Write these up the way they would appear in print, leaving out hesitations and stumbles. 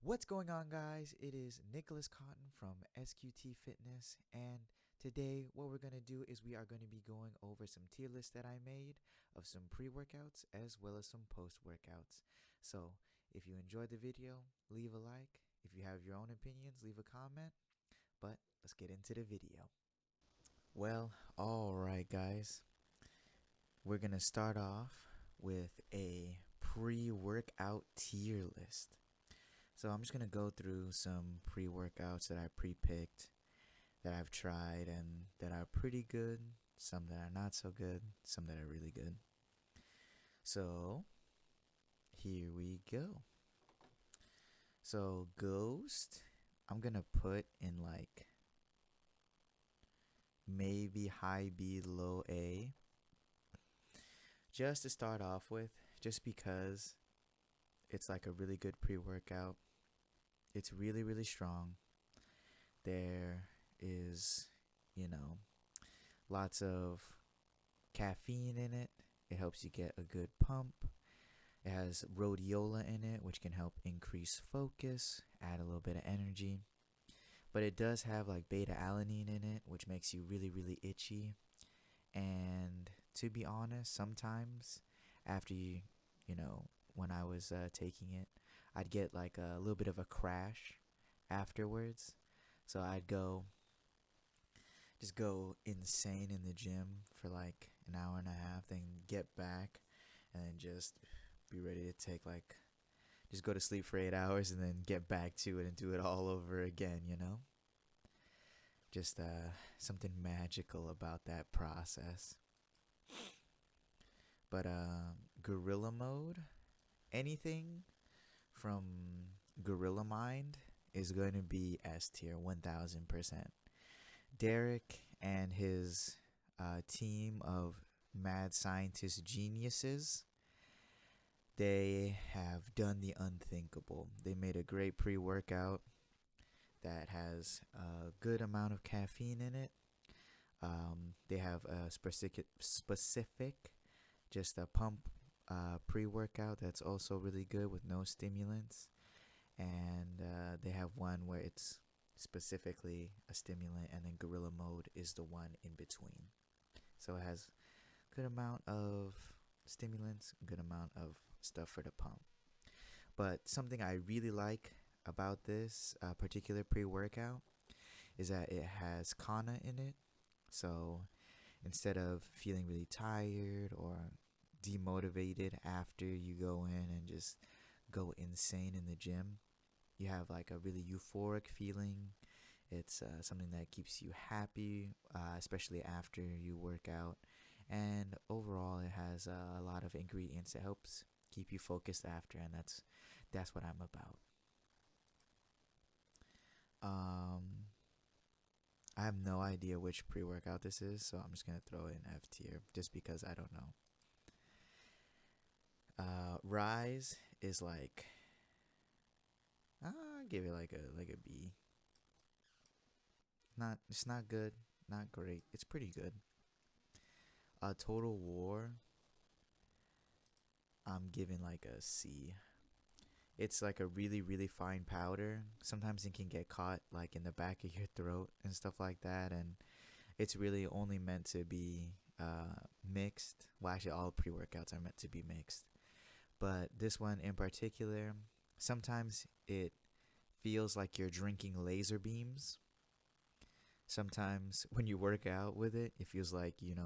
What's going on, guys? It is Nicholas Cotton from SQTFitness, and today what we're going to do is we are going to be going over some tier lists that I made of some pre-workouts as well as some post-workouts. So if you enjoyed the video, leave a like. If you have your own opinions, leave a comment. But let's get into the video. Well, alright, guys. We're going to start off with a pre-workout tier list. So I'm just going to go through some pre-workouts that I pre-picked, that I've tried, and that are pretty good, some that are not so good, some that are really good. So here we go. So Ghost, I'm going to put in like maybe high B, low A, just to start off with, just because it's like a really good pre-workout. It's really, really strong. There is, lots of caffeine in it. It helps you get a good pump. It has rhodiola in it, which can help increase focus, add a little bit of energy. But it does have like beta alanine in it, which makes you really, really itchy. And to be honest, sometimes after when I was taking it, I'd get like a little bit of a crash afterwards. So I'd just go insane in the gym for like an hour and a half, then get back and then just be ready to just go to sleep for 8 hours and then get back to it and do it all over again. Just something magical about that process. But gorilla mode, anything from Gorilla Mind is going to be S tier 1000%. Derek and his team of mad scientist geniuses, they have done the unthinkable. They made a great pre-workout that has a good amount of caffeine in it. They have a specific just a pump pre-workout that's also really good with no stimulants. And they have one where it's specifically a stimulant, and then gorilla mode is the one in between. So it has good amount of stimulants, good amount of stuff for the pump. But something I really like about this particular pre-workout is that it has Kana in it. So instead of feeling really tired or demotivated after you go in and just go insane in the gym, you have like a really euphoric feeling. It's something that keeps you happy, especially after you work out. And overall, it has a lot of ingredients that helps keep you focused after, and that's what I'm about. I have no idea which pre-workout this is, so I'm just gonna throw it in F tier just because I don't know. Rise is like, I'll give it like a B. It's not good, not great. It's pretty good. Total War, I'm giving like a C. It's like a really, really fine powder. Sometimes it can get caught like in the back of your throat and stuff like that, and it's really only meant to be mixed. Well, actually, all pre-workouts are meant to be mixed, but this one in particular, sometimes it feels like you're drinking laser beams. Sometimes when you work out with it, it feels like you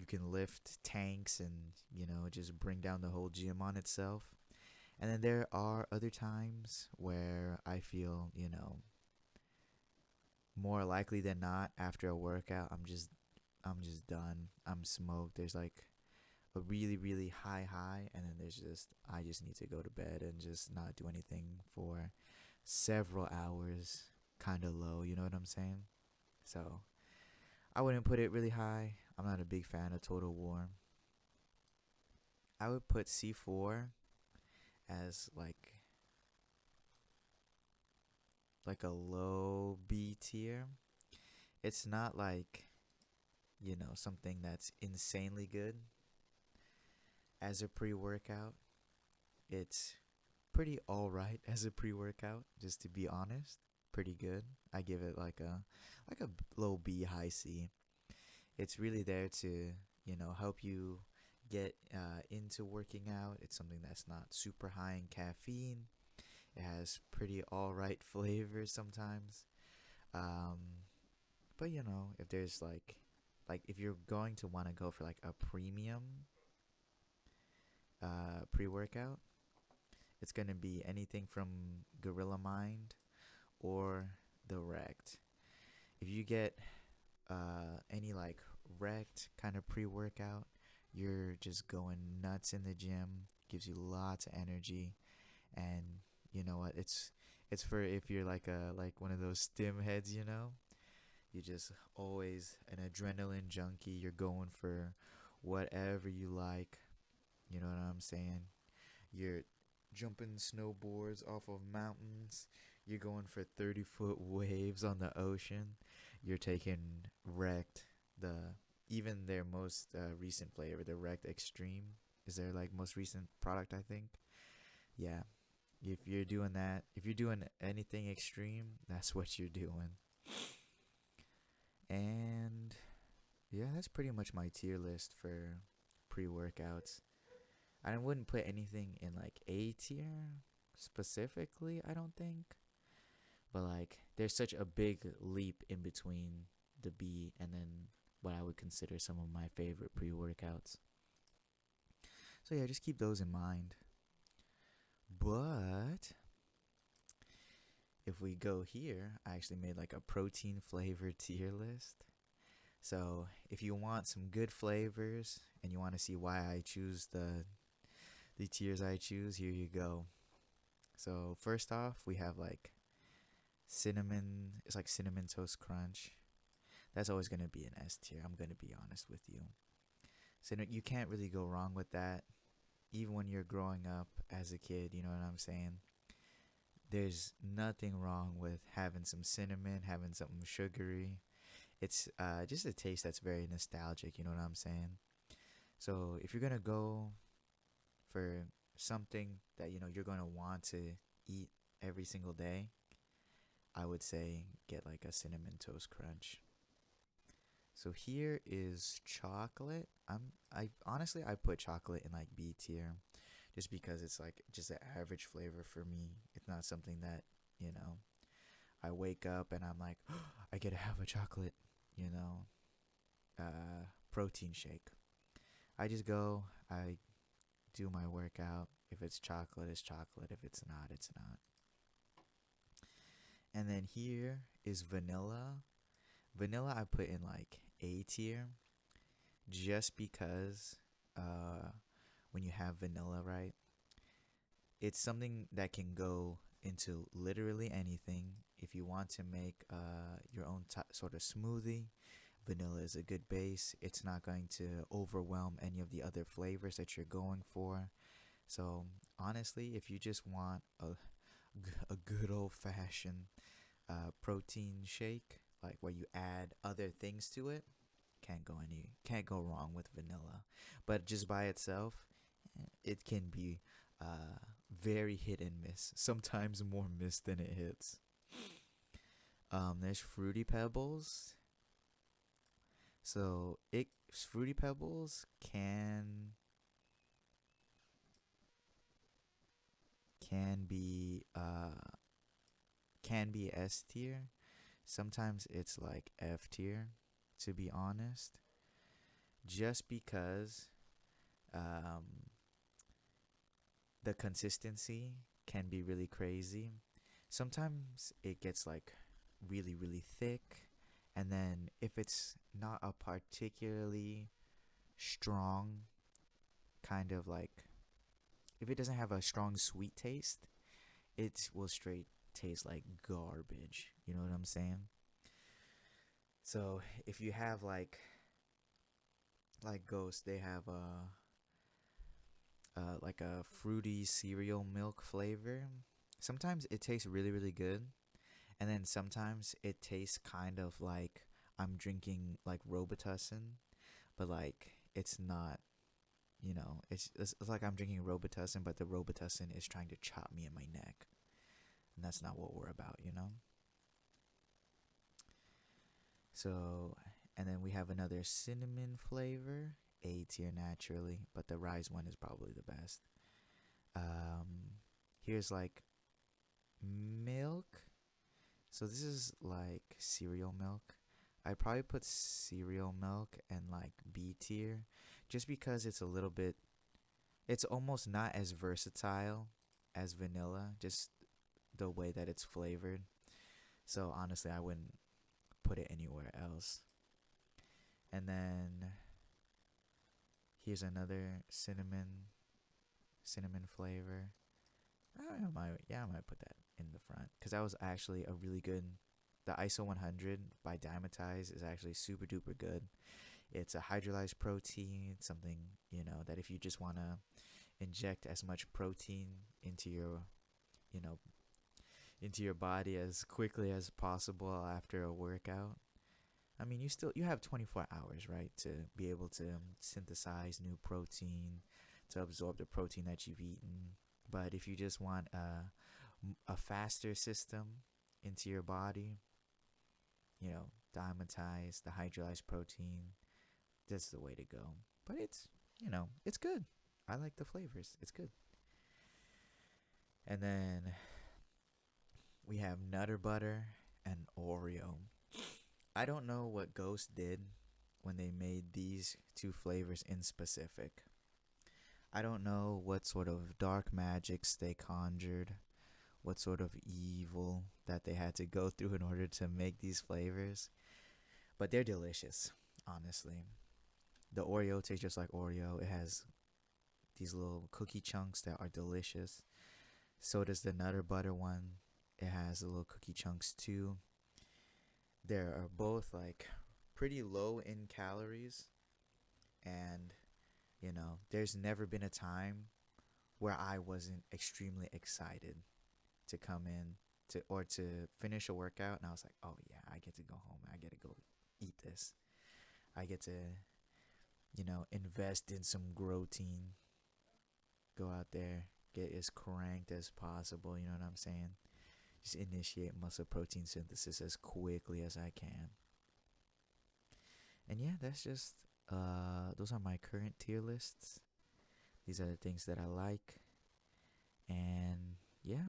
can lift tanks and just bring down the whole gym on itself. And then there are other times where I feel more likely than not after a workout I'm just done. I'm smoked. There's like a really, really high, and then I just need to go to bed and just not do anything for several hours, kind of low, you know what I'm saying? So I wouldn't put it really high. I'm not a big fan of Total War. I would put C4 as like a low B tier. It's not like something that's insanely good as a pre-workout. It's pretty all right as a pre-workout, just to be honest. Pretty good. I give it like a low B, high C. It's really there to, help you get into working out. It's something that's not super high in caffeine. It has pretty all right flavors sometimes. Um, but if there's like if you're going to want to go for like a premium pre-workout, it's gonna be anything from Gorilla Mind or the Wrecked. If you get any like Wrecked kind of pre-workout, you're just going nuts in the gym. Gives you lots of energy, and you know what? It's for if you're like one of those stim heads. You just always an adrenaline junkie. You're going for whatever you like. You know what I'm saying? You're jumping snowboards off of mountains. You're going for 30-foot waves on the ocean. You're taking Wrecked, the even their most recent flavor, the Wrecked Extreme, is their like most recent product, I think. Yeah, if you're doing that, if you're doing anything extreme, that's what you're doing. And yeah, that's pretty much my tier list for pre-workouts. I wouldn't put anything in like A tier specifically, I don't think. But like there's such a big leap in between the B and then what I would consider some of my favorite pre-workouts. So yeah, just keep those in mind. But if we go here, I actually made like a protein flavored tier list. So if you want some good flavors and you want to see why I choose the tiers I choose, here you go. So first off, we have like cinnamon. It's like cinnamon toast crunch. That's always gonna be an S tier. I'm gonna be honest with you. So you can't really go wrong with that. Even when you're growing up as a kid, you know what I'm saying? There's nothing wrong with having some cinnamon, having something sugary. It's just a taste that's very nostalgic, you know what I'm saying? So if you're gonna go for something that you're gonna want to eat every single day, I would say get like a cinnamon toast crunch. So here is chocolate. I honestly I put chocolate in like B tier just because it's like just an average flavor for me. It's not something that, you know, I wake up and I'm like, oh, I get to have a chocolate, you know, protein shake. I just go, I do my workout. If it's chocolate, it's chocolate. If it's not, it's not. And then here is vanilla. Vanilla I put in like A tier just because when you have vanilla, right, it's something that can go into literally anything. If you want to make your own sort of smoothie, vanilla is a good base. It's not going to overwhelm any of the other flavors that you're going for. So honestly, if you just want a good old fashioned protein shake, like where you add other things to it, can't go wrong with vanilla. But just by itself, it can be very hit and miss. Sometimes more miss than it hits. There's Fruity Pebbles. So Fruity Pebbles can be can be S tier. Sometimes it's like F tier, to be honest. Just because um, the consistency can be really crazy. Sometimes it gets like really, really thick. And then if it's not a particularly strong kind of like, if it doesn't have a strong sweet taste, it will straight taste like garbage. You know what I'm saying? So if you have like Ghost, they have like a fruity cereal milk flavor. Sometimes it tastes really, really good, and then sometimes it tastes kind of like I'm drinking like Robitussin, but like it's not, it's like I'm drinking Robitussin, but the Robitussin is trying to chop me in my neck, and that's not what we're about. So, and then we have another cinnamon flavor, A tier naturally, but the rise one is probably the best. Here's like milk. So this is like cereal milk. I probably put cereal milk and like B tier, just because it's a little bit. It's almost not as versatile as vanilla, just the way that it's flavored. So honestly, I wouldn't put it anywhere else. And then here's another cinnamon flavor. I might put that in the front because that was actually a really good. The ISO 100 by Dymatize is actually super duper good. It's a hydrolyzed protein, something that if you just want to inject as much protein into you know into your body as quickly as possible after a workout. I mean, you have 24 hours, right, to be able to synthesize new protein, to absorb the protein that you've eaten. But if you just want a faster system into your body, Dymatize, the hydrolyzed protein, that's the way to go. But it's good. I like the flavors. It's good. And then we have Nutter Butter and Oreo. I don't know what Ghost did when they made these two flavors in specific. I don't know what sort of dark magics they conjured, what sort of evil that they had to go through in order to make these flavors, but they're delicious, honestly. The Oreo tastes just like Oreo. It has these little cookie chunks that are delicious. So does the Nutter Butter one. It has the little cookie chunks too. They are both like pretty low in calories, and there's never been a time where I wasn't extremely excited to come in to finish a workout, and I was like, oh yeah, I get to go home. I get to go eat this. I get to invest in some protein. Go out there, get as cranked as possible. You know what I'm saying? Just initiate muscle protein synthesis as quickly as I can. And yeah, that's just those are my current tier lists. These are the things that I like, and